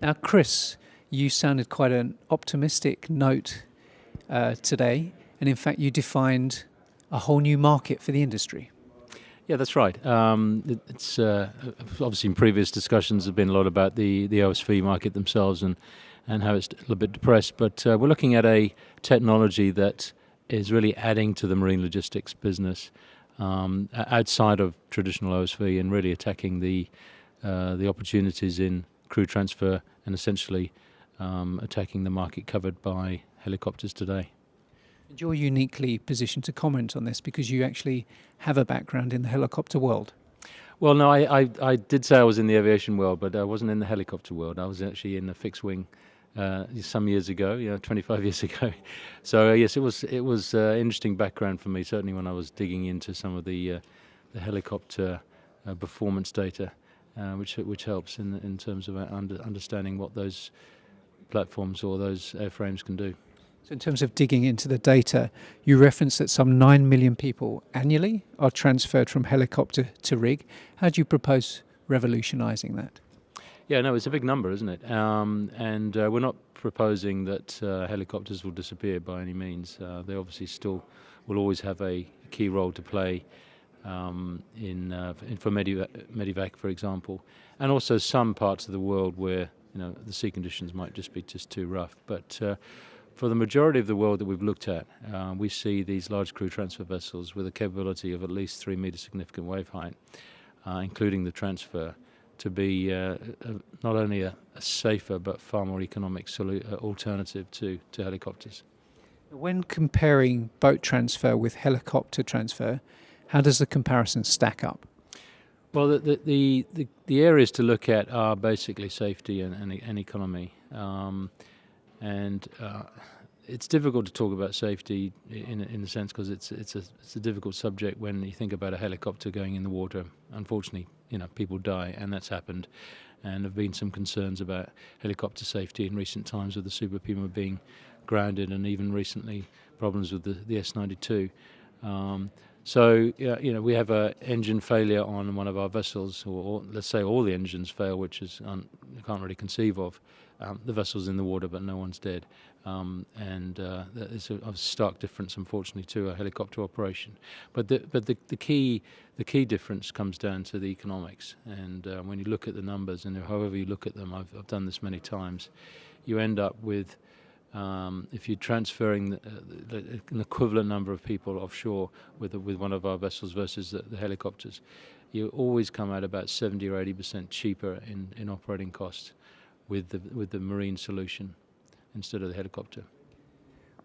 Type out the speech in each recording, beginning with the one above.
Now, Chris, you sounded quite an optimistic note today, and in fact, you defined a whole new market for the industry. Yeah, that's right. It's obviously in previous discussions have been a lot about the OSV market themselves and how it's a little bit depressed. But we're looking at a technology that is really adding to the marine logistics business outside of traditional OSV and really attacking the opportunities in crew transfer and essentially attacking the market covered by helicopters today. And you're uniquely positioned to comment on this because you actually have a background in the helicopter world. Well, no, I did say I was in the aviation world, but I wasn't in the helicopter world. I was actually in the fixed wing some years ago, 25 years ago. So yes, it was interesting background for me, certainly when I was digging into some of the helicopter performance data, which helps in terms of understanding what those platforms or those airframes can do. So in terms of digging into the data, you referenced that some 9 million people annually are transferred from helicopter to rig. How do you propose revolutionising that? Yeah, no, it's a big number, isn't it? And we're not proposing that helicopters will disappear by any means. They obviously still will always have a key role to play for medevac, for example, and also some parts of the world where the sea conditions might just be too rough. But for the majority of the world that we've looked at, we see these large crew transfer vessels with a capability of at least 3 metre significant wave height, including the transfer, to be not only a safer but far more economic alternative to helicopters. When comparing boat transfer with helicopter transfer, how does the comparison stack up? Well, the areas to look at are basically safety and economy. And it's difficult to talk about safety in a sense because it's a difficult subject when you think about a helicopter going in the water. Unfortunately, people die, and that's happened. And there have been some concerns about helicopter safety in recent times with the Super Puma being grounded, and even recently problems with the S-92. So we have an engine failure on one of our vessels, or let's say all the engines fail, which is I can't really conceive of. The vessel's in the water, but no one's dead, and that is a stark difference, unfortunately, to a helicopter operation. But the key difference comes down to the economics, and when you look at the numbers, and however you look at them, I've done this many times, you end up with if you're transferring an equivalent number of people offshore with one of our vessels versus the helicopters, you always come out about 70 or 80% cheaper in operating costs with the marine solution instead of the helicopter.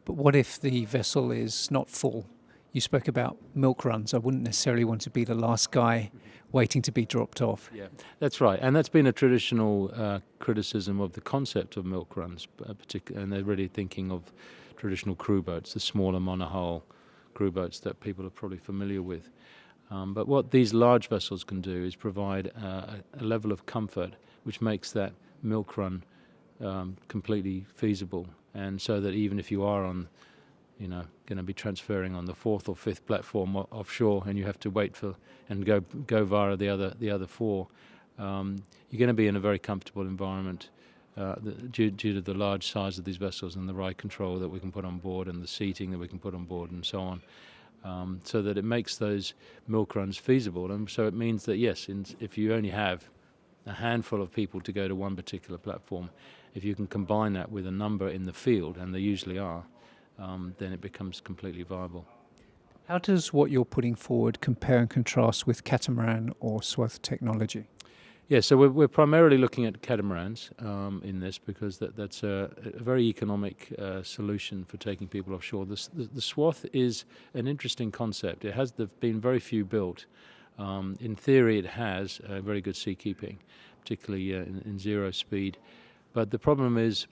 But what if the vessel is not full? You spoke about milk runs. I wouldn't necessarily want to be the last guy waiting to be dropped off. Yeah, that's right. And that's been a traditional criticism of the concept of milk runs, and they're really thinking of traditional crew boats, the smaller monohull crew boats that people are probably familiar with. But what these large vessels can do is provide a level of comfort which makes that milk run completely feasible, and so that even if you are on going to be transferring on the 4th or 5th platform offshore, and you have to wait for and go via the other 4, you're going to be in a very comfortable environment due to the large size of these vessels and the ride control that we can put on board and the seating that we can put on board and so on, so that it makes those milk runs feasible. And so it means that yes, if you only have a handful of people to go to one particular platform, if you can combine that with a number in the field, and they usually are, then it becomes completely viable. How does what you're putting forward compare and contrast with catamaran or swath technology? Yeah, so we're primarily looking at catamarans in this because that's a very economic solution for taking people offshore. The swath is an interesting concept. There've been very few built. In theory, it has very good seakeeping, particularly in zero speed. But the problem is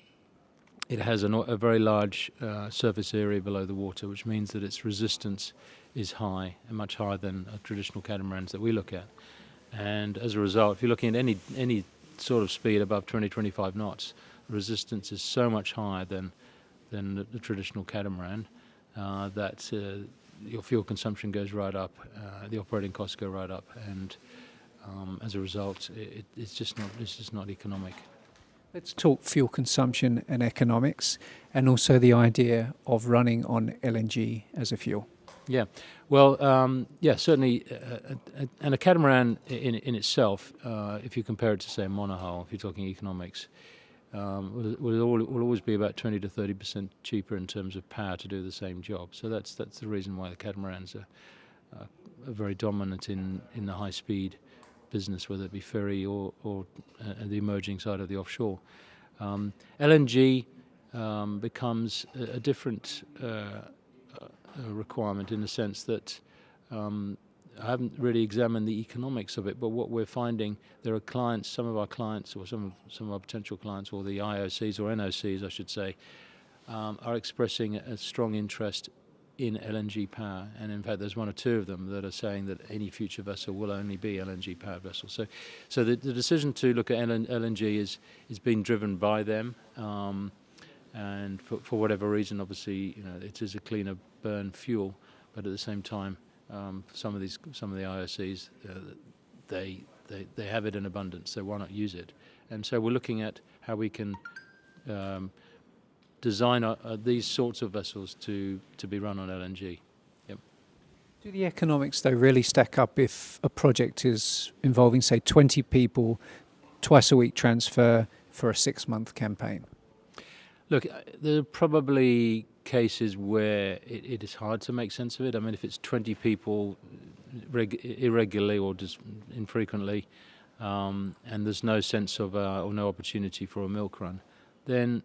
it has a very large surface area below the water, which means that its resistance is high, and much higher than traditional catamarans that we look at. And as a result, if you're looking at any sort of speed above 20-25 knots, the resistance is so much higher than the traditional catamaran that your fuel consumption goes right up, the operating costs go right up, and as a result, it's just not economic. Let's talk fuel consumption and economics, and also the idea of running on LNG as a fuel. Yeah, well, certainly, and a catamaran in itself, if you compare it to say a monohull, if you're talking economics, will always be about 20 to 30% cheaper in terms of power to do the same job. So that's the reason why the catamarans are very dominant in the high speed business, whether it be ferry or the emerging side of the offshore. LNG becomes a different requirement in the sense that I haven't really examined the economics of it, but what we're finding, there are clients, some of our clients, or some of our potential clients, or the IOCs or NOCs, I should say, are expressing a strong interest in LNG power, and in fact there's one or two of them that are saying that any future vessel will only be LNG powered vessel. So the decision to look at LNG is being driven by them, and for whatever reason, obviously, it is a cleaner burn fuel, but at the same time, some of the IOCs, they have it in abundance, so why not use it? And so we're looking at how we can design these sorts of vessels to be run on LNG. Yep. Do the economics, though, really stack up if a project is involving, say, 20 people, twice a week transfer for a 6-month campaign? Look, there are probably cases where it is hard to make sense of it. I mean, if it's 20 people irregularly or just infrequently, and there's no sense of or no opportunity for a milk run, then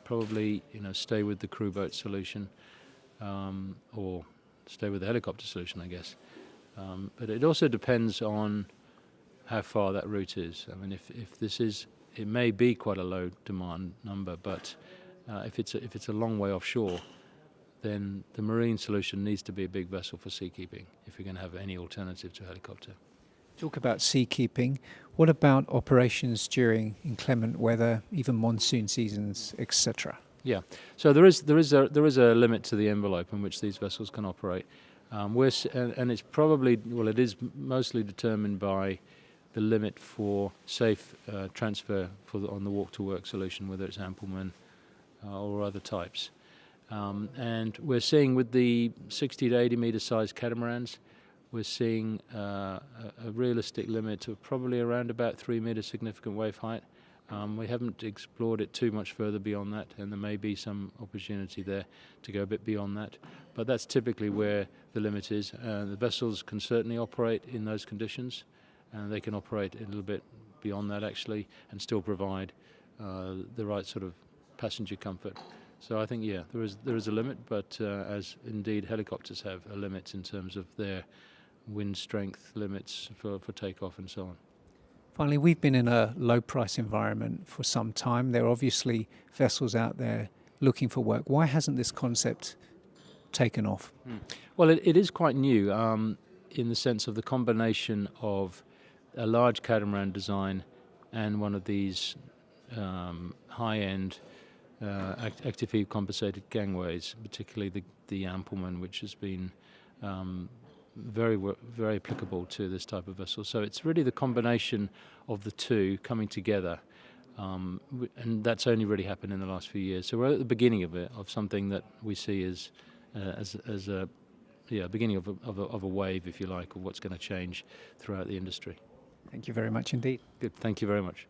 probably stay with the crew boat solution, or stay with the helicopter solution, I guess. But it also depends on how far that route is. I mean, if this is, it may be quite a low demand number, but if it's a long way offshore, then the marine solution needs to be a big vessel for seakeeping if you're going to have any alternative to helicopter. Talk about seakeeping. What about operations during inclement weather, even monsoon seasons, etc.? Yeah, so there is a limit to the envelope in which these vessels can operate. And it's probably, well, it is mostly determined by the limit for safe transfer on the walk-to-work solution, whether it's Ampleman or other types. And we're seeing with the 60 to 80 metre size catamarans, we're seeing a realistic limit of probably around about 3 metre significant wave height. We haven't explored it too much further beyond that, and there may be some opportunity there to go a bit beyond that. But that's typically where the limit is. The vessels can certainly operate in those conditions, and they can operate a little bit beyond that actually, and still provide the right sort of passenger comfort. So I think, yeah, there is a limit, but as indeed helicopters have a limit in terms of their wind strength limits for takeoff and so on. Finally, we've been in a low price environment for some time. There are obviously vessels out there looking for work. Why hasn't this concept taken off? Well, it is quite new in the sense of the combination of a large catamaran design and one of these high-end active heave compensated gangways, particularly the Ampleman, which has been very applicable to this type of vessel. So it's really the combination of the two coming together, and that's only really happened in the last few years. So we're at the beginning of it, of something that we see as a beginning of a wave, if you like, of what's going to change throughout the industry. Thank you very much indeed. Good. Thank you very much.